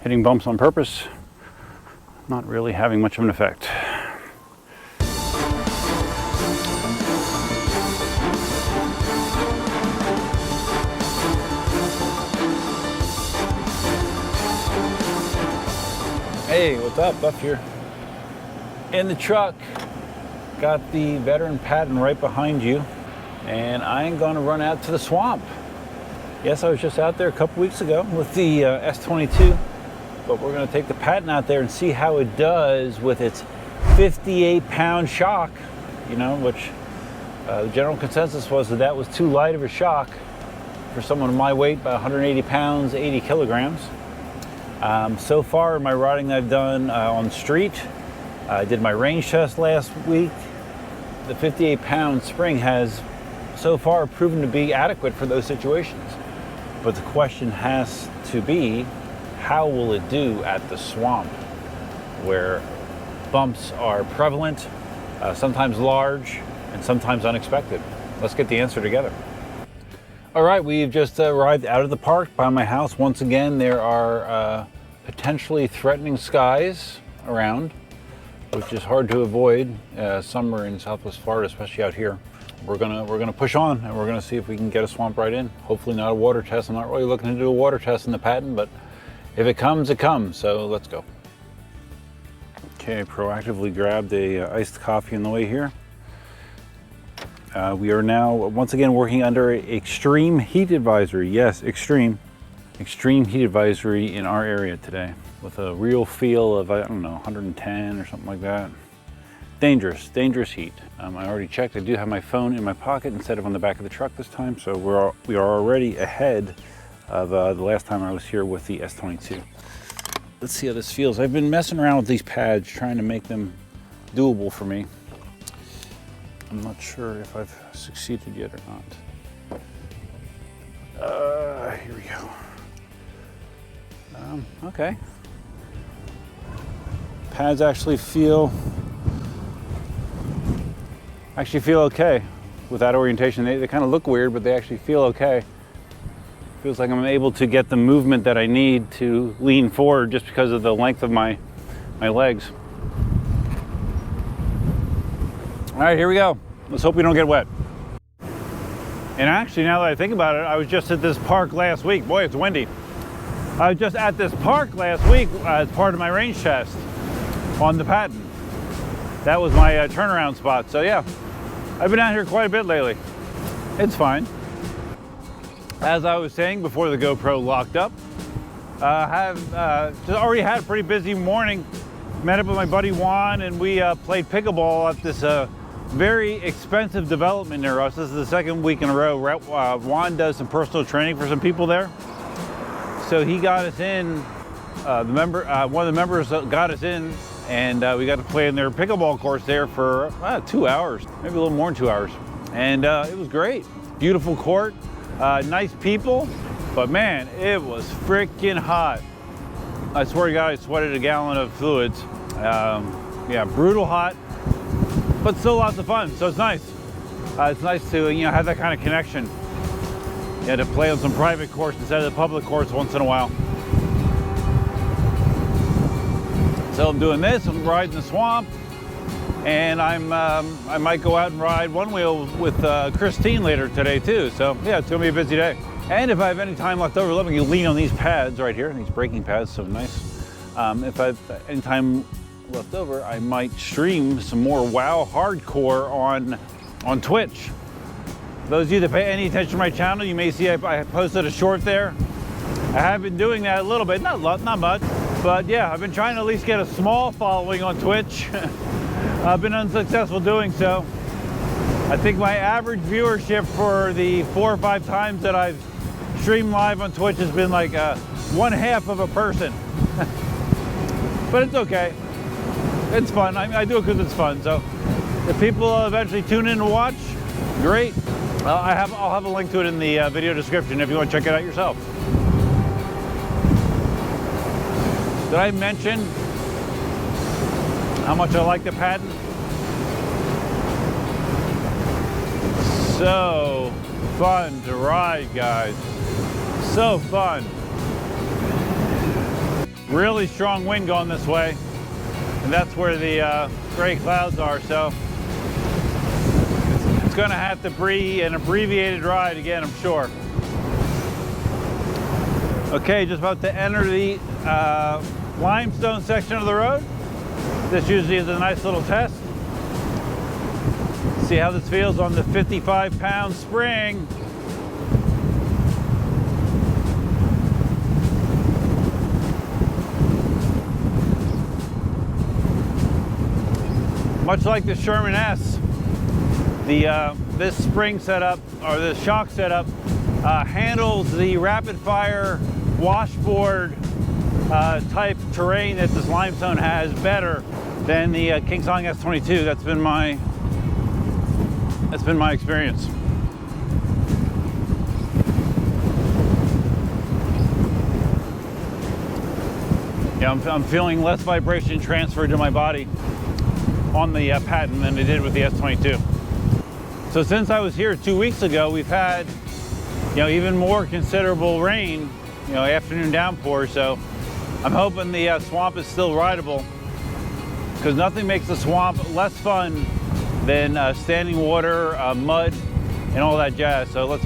hitting bumps on purpose, not really having much of an effect. Hey, what's up? Buff here. In the truck, got the veteran Patton right behind you, and I ain't gonna run out to the swamp. Yes, I was just out there a couple weeks ago with the S22, but we're gonna take the Patton out there and see how it does with its 58-pound shock, you know, which the general consensus was that that was too light of a shock for someone of my weight, about 180 pounds, 80 kilograms. So far in my riding I've done on the street, I did my range test last week. The 58-pound spring has so far proven to be adequate for those situations. But the question has to be, how will it do at the swamp, where bumps are prevalent, sometimes large, and sometimes unexpected? Let's get the answer together. All right, we've just arrived out of the park by my house. Once again, there are potentially threatening skies around, which is hard to avoid. Summer in Southwest Florida, especially out here. We're gonna push on, and we're gonna see if we can get a swamp ride in. Hopefully not a water test. I'm not really looking to do a water test in the Patton, but if it comes, it comes. So let's go. Okay, I proactively grabbed a iced coffee on the way here. We are now once again working under extreme heat advisory. Yes, extreme heat advisory in our area today, with a real feel of, I don't know, 110 or something like that. Dangerous heat. I already checked. I do have my phone in my pocket instead of on the back of the truck this time, so we are already ahead of the last time I was here with the S22. Let's see how this feels. I've been messing around with these pads, trying to make them doable for me. I'm not sure if I've succeeded yet or not. Here we go. Okay. Pads actually feel okay with that orientation. They kind of look weird, but they actually feel okay. Feels like I'm able to get the movement that I need to lean forward just because of the length of my legs. All right, here we go. Let's hope we don't get wet. And actually, now that I think about it, I was just at this park last week. Boy, it's windy. I was just at this park last week as part of my range test on the Patton. That was my turnaround spot. So yeah, I've been out here quite a bit lately. It's fine. As I was saying before the GoPro locked up, just already had a pretty busy morning. Met up with my buddy Juan, and we played pickleball at this very expensive development near us. This is the second week in a row. Juan does some personal training for some people there. So he got us in, one of the members got us in, and we got to play in their pickleball course there for 2 hours, maybe a little more than 2 hours. And it was great. Beautiful court, nice people, but man, it was freaking hot. I swear to God, I sweated a gallon of fluids. Yeah, brutal hot, but still lots of fun, so it's nice. It's nice to, you know, have that kind of connection. Yeah, to play on some private course instead of the public course once in a while. So I'm doing this, I'm riding the swamp, and I might go out and ride one wheel with Christine later today too. So yeah, it's gonna be a busy day. And if I have any time left over, let me lean on these pads right here, these braking pads, so nice. If I have any time left over, I might stream some more WoW hardcore on Twitch. Those of you that pay any attention to my channel, you may see I posted a short there. I have been doing that a little bit, not much, but yeah, I've been trying to at least get a small following on Twitch. I've been unsuccessful doing so. I think my average viewership for the 4 or 5 times that I've streamed live on Twitch has been like 1/2 of a person. But it's okay. It's fun. I do it because it's fun. So if people eventually tune in to watch, great. I'll have a link to it in the video description if you want to check it out yourself. Did I mention how much I like the Patton? So fun to ride, guys. So fun. Really strong wind going this way, and that's where the gray clouds are, so it's gonna have to be an abbreviated ride again, I'm sure. Okay, just about to enter the Limestone section of the road. This usually is a nice little test. See how this feels on the 55-pound spring. Much like the Sherman S, this spring setup, or this shock setup, handles the rapid fire washboard type terrain that this Limestone has better than the KingSong S22. That's been my experience. Yeah, I'm feeling less vibration transferred to my body on the Patton than it did with the S22. So since I was here 2 weeks ago, we've had, even more considerable rain, afternoon downpour. So I'm hoping the swamp is still rideable, because nothing makes the swamp less fun than standing water, mud, and all that jazz. So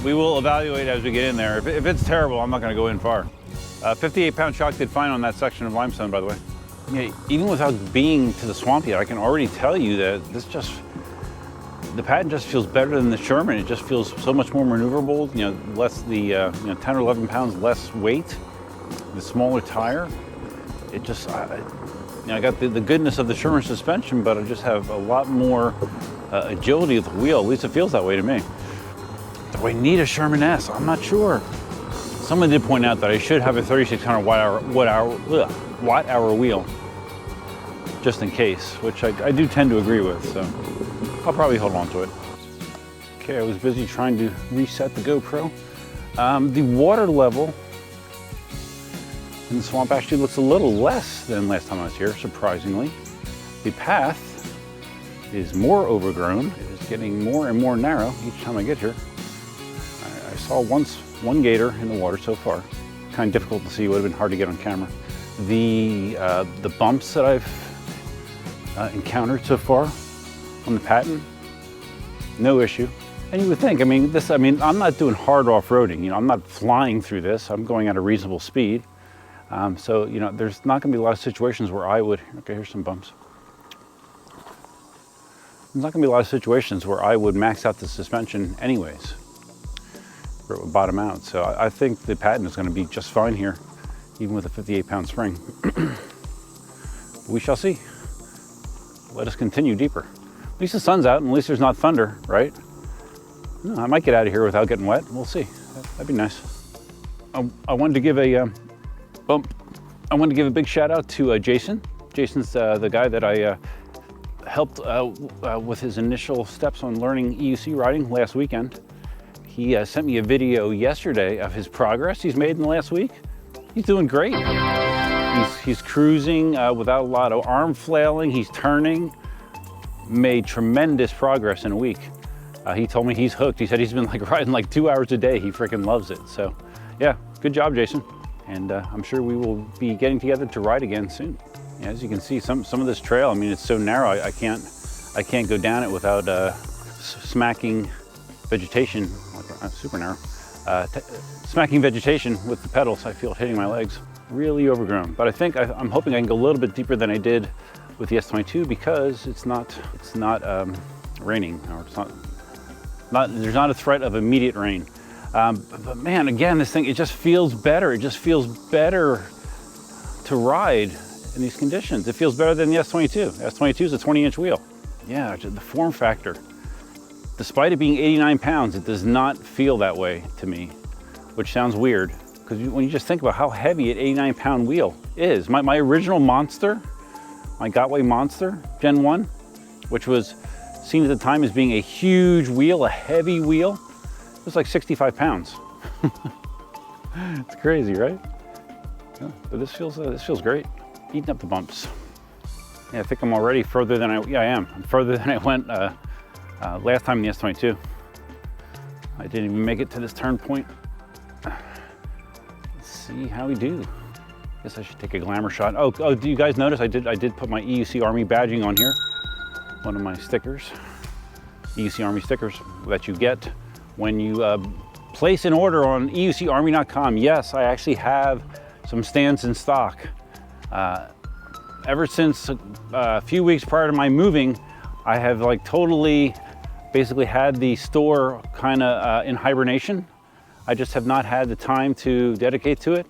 we will evaluate as we get in there. If it's terrible, I'm not going to go in far. 58-pound shock did fine on that section of Limestone, by the way. Yeah, even without being to the swamp yet, I can already tell you that the Patton just feels better than the Sherman. It just feels so much more maneuverable. Less 10 or 11 pounds less weight, the smaller tire. It just, I got the goodness of the Sherman suspension, but I just have a lot more agility with the wheel. At least it feels that way to me. Do I need a Sherman S? I'm not sure. Someone did point out that I should have a 3600 watt hour wheel, just in case, which I do tend to agree with, so I'll probably hold on to it. Okay, I was busy trying to reset the GoPro. The water level in the swamp actually looks a little less than last time I was here, surprisingly. The path is more overgrown. It is getting more and more narrow each time I get here. I saw one gator in the water so far. Kind of difficult to see, would have been hard to get on camera. The bumps that I've encountered so far on the Patton, no issue. And you would think, I'm not doing hard off-roading. I'm not flying through this. I'm going at a reasonable speed. So, there's not gonna be a lot of situations where I would, okay, here's some bumps. There's not gonna be a lot of situations where I would max out the suspension anyways, where it would bottom out. So I think the Patton is gonna be just fine here, even with a 58-pound spring. We shall see. Let us continue deeper. At least the sun's out, and at least there's not thunder, right? No, I might get out of here without getting wet. We'll see. That'd be nice. I wanted to give a big shout out to Jason. Jason's the guy that I helped with his initial steps on learning EUC riding last weekend. He sent me a video yesterday of his progress he's made in the last week. He's doing great. He's cruising without a lot of arm flailing. He's turning. Made tremendous progress in a week. He told me he's hooked. He said he's been riding 2 hours a day. He freaking loves it. So yeah, good job, Jason. And I'm sure we will be getting together to ride again soon. Yeah, as you can see, some of this trail, it's so narrow, I can't go down it without smacking vegetation, super narrow, smacking vegetation with the pedals. I feel it hitting my legs. Really overgrown. But I'm hoping I can go a little bit deeper than I did with the S22, because it's not raining, or there's not a threat of immediate rain. But man, again, this thing, it just feels better. It just feels better to ride in these conditions. It feels better than the S22. S22 is a 20-inch wheel. Yeah, the form factor. Despite it being 89 pounds, it does not feel that way to me, which sounds weird, because when you just think about how heavy an 89-pound wheel is. My original Monster, my Gotway Monster, Gen 1, which was seen at the time as being a huge wheel, a heavy wheel, it was 65 pounds. It's crazy, right? Yeah, but this feels great. Eating up the bumps. Yeah, I think I'm already further than I am. I'm further than I went last time in the S22. I didn't even make it to this turn point. Let's see how we do. Guess I should take a glamour shot. Oh, do you guys notice I did put my EUC Army badging on here? One of my stickers, EUC Army stickers that you get when you place an order on EUCArmy.com. Yes, I actually have some stands in stock. Ever since a few weeks prior to my moving, I have like totally basically had the store kind of in hibernation. I just have not had the time to dedicate to it.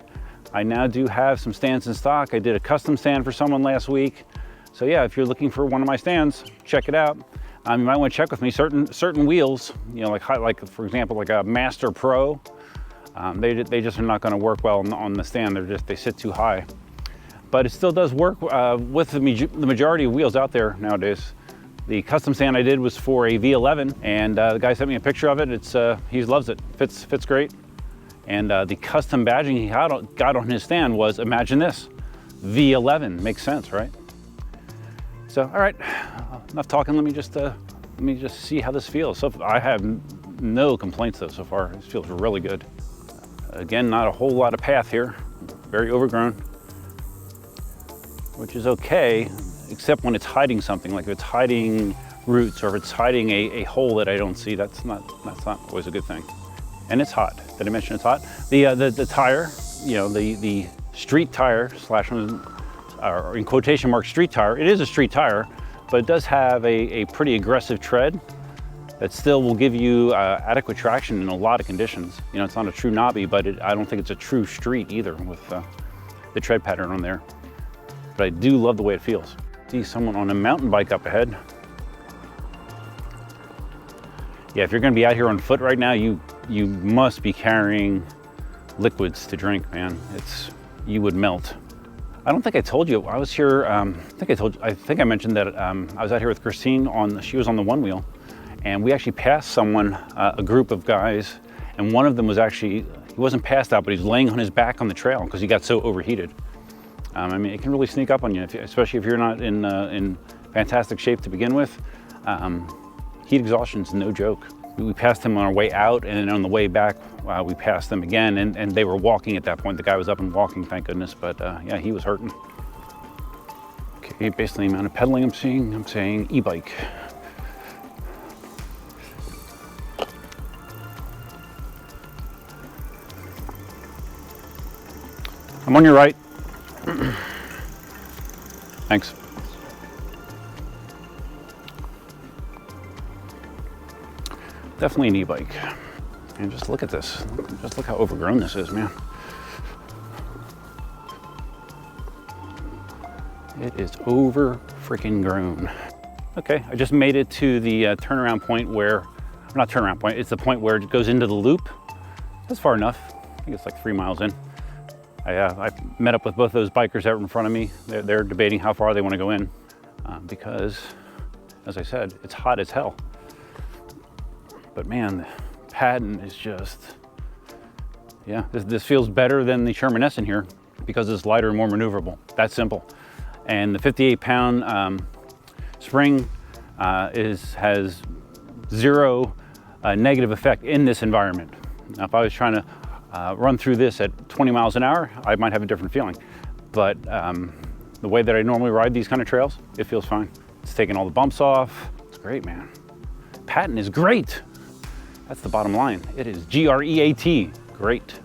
I now do have some stands in stock. I did a custom stand for someone last week. So yeah, if you're looking for one of my stands, check it out. You might want to check with me. Certain wheels, you know, like for example, like a Master Pro, they just are not going to work well on the stand. They sit too high. But it still does work with the majority of wheels out there nowadays. The custom stand I did was for a V11, and the guy sent me a picture of it. He loves it. Fits great. And the custom badging he got on his stand was, imagine this, V11. Makes sense, right? So, all right, enough talking. Let me just see how this feels. So I have no complaints though so far. This feels really good. Again, not a whole lot of path here. Very overgrown, which is okay, except when it's hiding something, like if it's hiding roots or if it's hiding a hole that I don't see. That's not always a good thing. And it's hot. Did I mention it's hot? The tire, you know, the street tire slash, or in quotation marks, street tire. It is a street tire, but it does have a pretty aggressive tread that still will give you adequate traction in a lot of conditions. You know, it's not a true knobby, but I don't think it's a true street either with the tread pattern on there. But I do love the way it feels. See someone on a mountain bike up ahead. Yeah, if you're gonna be out here on foot right now, you must be carrying liquids to drink, man. You would melt. I don't think I told you, I was here, I think I mentioned that I was out here with Christine she was on the one wheel, and we actually passed someone, a group of guys, and one of them was actually, he wasn't passed out, but he was laying on his back on the trail because he got so overheated. I mean, it can really sneak up on you, especially if you're not in fantastic shape to begin with. Heat exhaustion is no joke. We passed him on our way out, and then on the way back, we passed them again, and they were walking at that point. The guy was up and walking, thank goodness, but yeah, he was hurting. Okay, basically the amount of pedaling I'm saying e-bike. I'm on your right. Thanks. Definitely an e-bike. And just look at this. Just look how overgrown this is, man. It is over freaking grown. Okay, I just made it to the turnaround point where, not turnaround point, it's the point where it goes into the loop. That's far enough. I think it's like 3 miles in. I met up with both those bikers out in front of me. They're debating how far they want to go in because, as I said, it's hot as hell. But man, Patton is just, yeah, this feels better than the Sherman S in here because it's lighter and more maneuverable. That's simple. And the 58-pound spring has zero negative effect in this environment. Now, if I was trying to run through this at 20 miles an hour, I might have a different feeling. But the way that I normally ride these kind of trails, it feels fine. It's taking all the bumps off. It's great, man. Patton is great. That's the bottom line. It is G-R-E-A-T, great.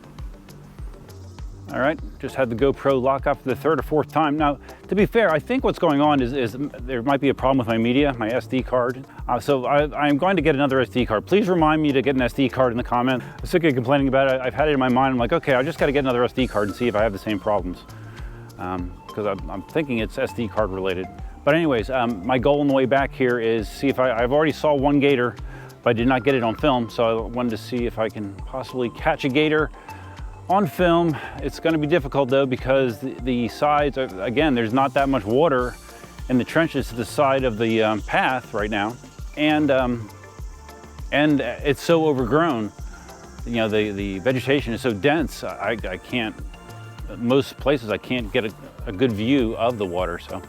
All right, just had the GoPro lock up for the third or fourth time. Now, to be fair, I think what's going on is there might be a problem with my media, my SD card. So I'm going to get another SD card. Please remind me to get an SD card in the comment. I'm sick of complaining about it. I've had it in my mind. I'm like, okay, I just got to get another SD card and see if I have the same problems. Because I'm thinking it's SD card related. But anyways, my goal on the way back here is see if I've already saw one gator, but I did not get it on film. So I wanted to see if I can possibly catch a gator on film. It's going to be difficult though because the sides, again, there's not that much water in the trenches to the side of the path right now, and it's so overgrown. You know, the vegetation is so dense. I can't. Most places I can't get a good view of the water. So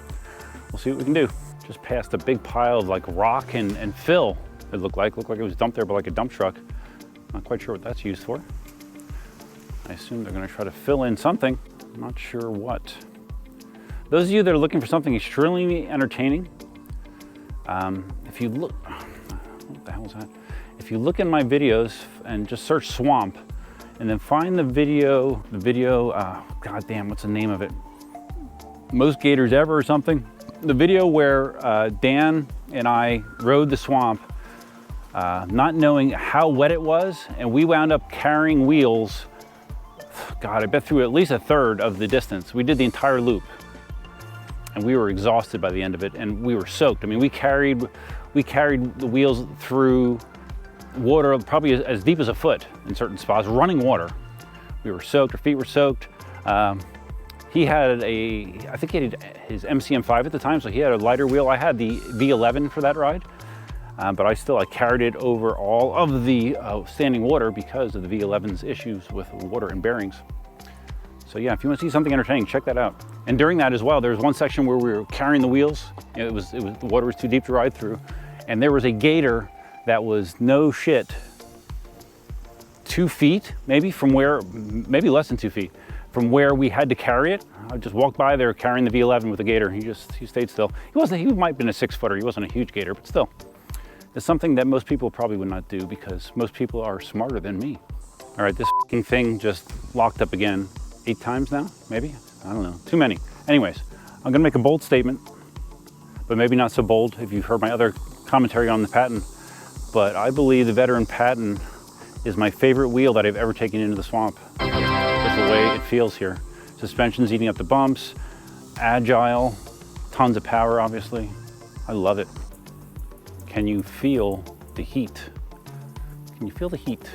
we'll see what we can do. Just passed a big pile of like rock and fill. It looked like it was dumped there by like a dump truck. Not quite sure what that's used for. I assume they're going to try to fill in something. I'm not sure what. Those of you that are looking for something extremely entertaining, if you look, what the hell is that? If you look in my videos and just search swamp, and then find the video, god damn, what's the name of it? Most Gators Ever or something. The video where Dan and I rode the swamp, not knowing how wet it was, and we wound up carrying wheels, God, I bet through at least a third of the distance. We did the entire loop, and we were exhausted by the end of it, and we were soaked. I mean, we carried the wheels through water probably as deep as a foot in certain spots, running water. We were soaked, our feet were soaked. He had I think he had his MCM5 at the time, so he had a lighter wheel. I had the V11 for that ride, but I carried it over all of the standing water because of the V11's issues with water and bearings. So yeah, if you want to see something entertaining, check that out. And during that as well, there was one section where we were carrying the wheels. The water was too deep to ride through, and there was a gator that was no shit 2 feet, maybe less than 2 feet from where we had to carry it. I just walked by there carrying the V11 with the gator. He stayed still. He might have been a 6-footer. He wasn't a huge gator, but still. It's something that most people probably would not do because most people are smarter than me. All right, this fucking thing just locked up again 8 times now, maybe? I don't know, too many. Anyways, I'm gonna make a bold statement, but maybe not so bold if you've heard my other commentary on the Patton. But I believe the veteran Patton is my favorite wheel that I've ever taken into the swamp. Just the way it feels here. Suspension's eating up the bumps, agile, tons of power, obviously. I love it. Can you feel the heat? Can you feel the heat?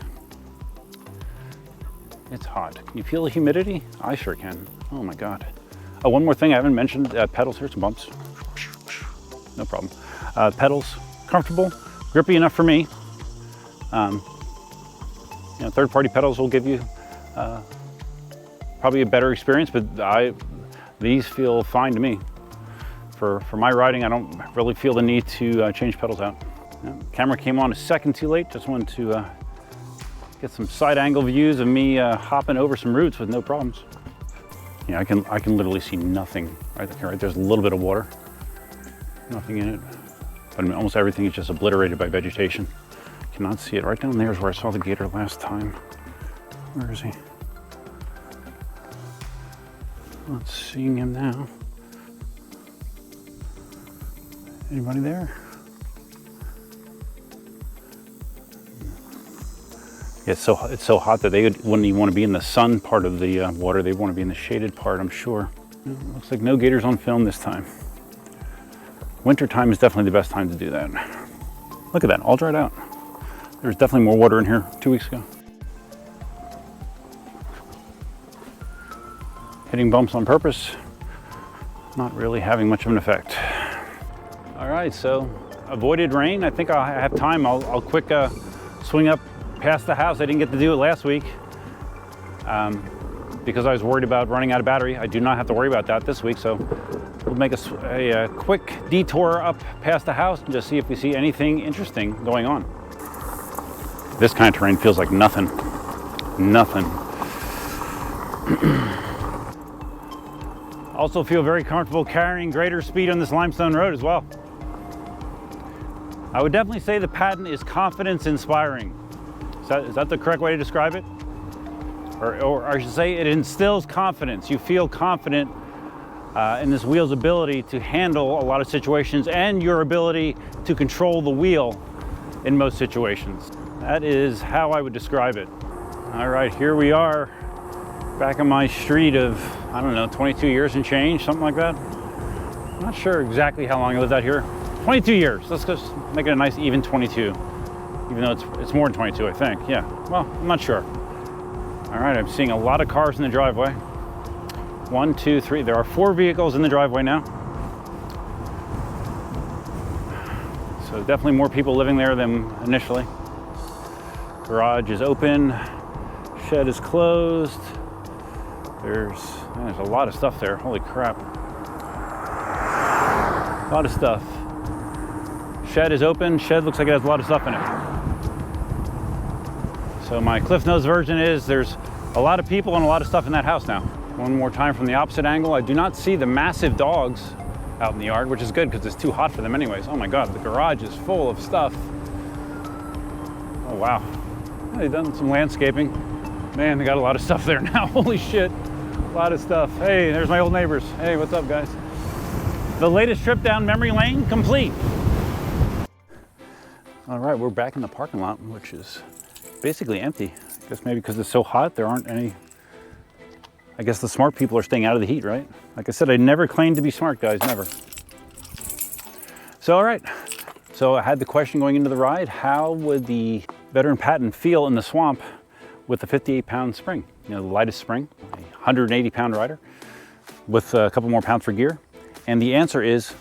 It's hot. Can you feel the humidity? I sure can. Oh my God. Oh, one more thing I haven't mentioned, pedals. Here's some bumps. No problem. Pedals, comfortable. Grippy enough for me. Third-party pedals will give you probably a better experience, but these feel fine to me. For my riding, I don't really feel the need to change pedals out. Camera came on a second too late. Just wanted to get some side angle views of me hopping over some roots with no problems. Yeah, I can literally see nothing right there. Right there's a little bit of water, nothing in it. But I mean, almost everything is just obliterated by vegetation. Cannot see it. Right down there is where I saw the gator last time. Where is he? Not seeing him now. Anybody there? Yeah, it's so hot that they wouldn't even want to be in the sun part of the water. They want to be in the shaded part, I'm sure. Looks like no gators on film this time. Winter time is definitely the best time to do that. Look at that, all dried out. There's definitely more water in here 2 weeks ago. Hitting bumps on purpose, not really having much of an effect. All right, so avoided rain. I think I have time. I'll quick swing up past the house. I didn't get to do it last week because I was worried about running out of battery. I do not have to worry about that this week, so we'll make a quick detour up past the house and just see if we see anything interesting going on. This kind of terrain feels like nothing. Nothing. Also feel very comfortable carrying greater speed on this limestone road as well. I would definitely say the Patton is confidence inspiring. Is that the correct way to describe it? Or I should say it instills confidence. You feel confident in this wheel's ability to handle a lot of situations and your ability to control the wheel in most situations. That is how I would describe it. All right, here we are back on my street of, I don't know, 22 years and change, something like that. I'm not sure exactly how long I lived out here. 22 years, let's just make it a nice even 22. Even though it's more than 22, I think, yeah. Well, I'm not sure. All right, I'm seeing a lot of cars in the driveway. 1, 2, 3, there are 4 vehicles in the driveway now. So definitely more people living there than initially. Garage is open, shed is closed. There's a lot of stuff there, holy crap. A lot of stuff. Shed is open, shed looks like it has a lot of stuff in it. So my Cliff Notes version is there's a lot of people and a lot of stuff in that house now. One more time from the opposite angle. I do not see the massive dogs out in the yard, which is good because it's too hot for them anyways. Oh my God, the garage is full of stuff. Oh wow, they've done some landscaping. Man, they got a lot of stuff there now. Holy shit, a lot of stuff. Hey, there's my old neighbors. Hey, what's up guys? The latest trip down memory lane complete. All right, we're back in the parking lot, which is basically empty. I guess maybe because it's so hot, there aren't any. I guess the smart people are staying out of the heat, right? Like I said, I never claimed to be smart, guys, never. So, all right. So I had the question going into the ride, how would the veteran Patton feel in the swamp with a 58-pound spring? You know, the lightest spring, a 180-pound rider with a couple more pounds for gear. And the answer is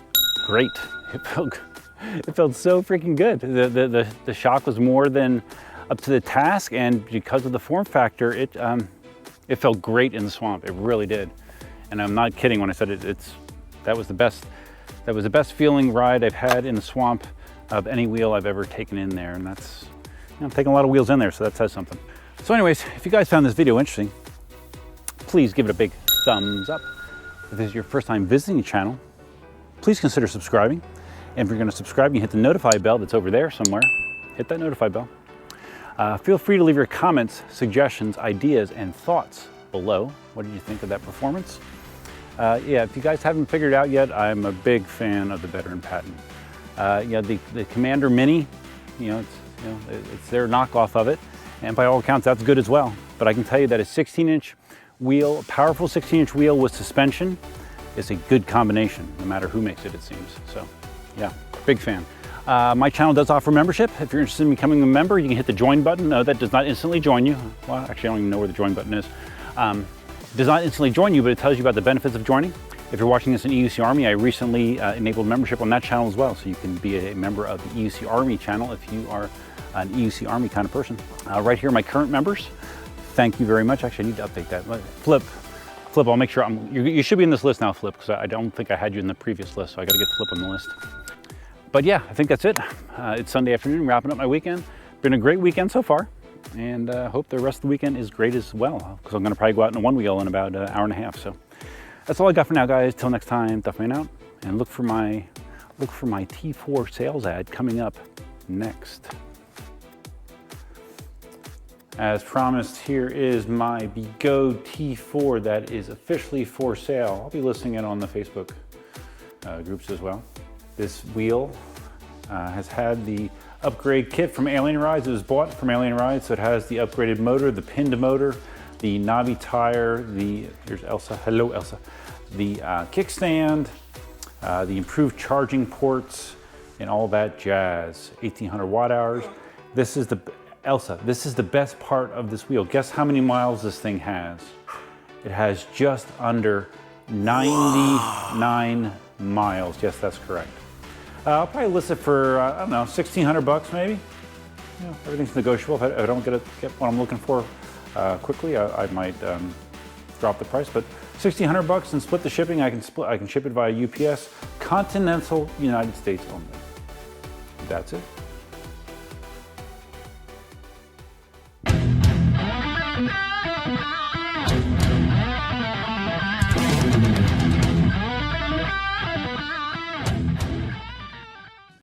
great. It felt so freaking good. The shock was more than up to the task, and because of the form factor, it felt great in the swamp. It really did. And I'm not kidding when I said that was the best feeling ride I've had in the swamp of any wheel I've ever taken in there. And that's, you know, I'm taking a lot of wheels in there, so that says something. So anyways, if you guys found this video interesting, please give it a big thumbs up. If this is your first time visiting the channel, please consider subscribing. And if you're gonna subscribe, you hit the notify bell that's over there somewhere. Hit that notify bell. Feel free to leave your comments, suggestions, ideas, and thoughts below. What did you think of that performance? Yeah, if you guys haven't figured it out yet, I'm a big fan of the veteran Patton. Yeah, the Commander Mini, it's their knockoff of it, and by all accounts, that's good as well. But I can tell you that a 16-inch wheel, a powerful 16-inch wheel with suspension, is a good combination, no matter who makes it, it seems. So, yeah, big fan. My channel does offer membership. If you're interested in becoming a member, you can hit the join button. No, that does not instantly join you. Well, actually, I don't even know where the join button is. It does not instantly join you, but it tells you about the benefits of joining. If you're watching this in EUC Army, I recently enabled membership on that channel as well. So you can be a member of the EUC Army channel if you are an EUC Army kind of person. Right here are my current members. Thank you very much. Actually, I need to update that. Flip, I'll make sure you should be in this list now, Flip, because I don't think I had you in the previous list, so I got to get Flip on the list. But yeah, I think that's it. It's Sunday afternoon, wrapping up my weekend. Been a great weekend so far, and hope the rest of the weekend is great as well, because I'm gonna probably go out in a one wheel in about an hour and a half. So that's all I got for now, guys. Till next time, Duff Man out, and look for my T4 sales ad coming up next. As promised, here is my Begode T4 that is officially for sale. I'll be listing it on the Facebook groups as well. This wheel has had the upgrade kit from Alien Rides. It was bought from Alien Rides, so it has the upgraded motor, the pinned motor, the knobby tire, here's Elsa, hello Elsa, the kickstand, the improved charging ports, and all that jazz. 1,800 watt hours. This is the best part of this wheel. Guess how many miles this thing has? It has just under 99 miles. Yes, that's correct. I'll probably list it for, I don't know, 1,600 bucks maybe. You know, everything's negotiable. If I don't get what I'm looking for quickly, I might drop the price. But 1,600 bucks and split the shipping. I can ship it via UPS, continental United States only. That's it.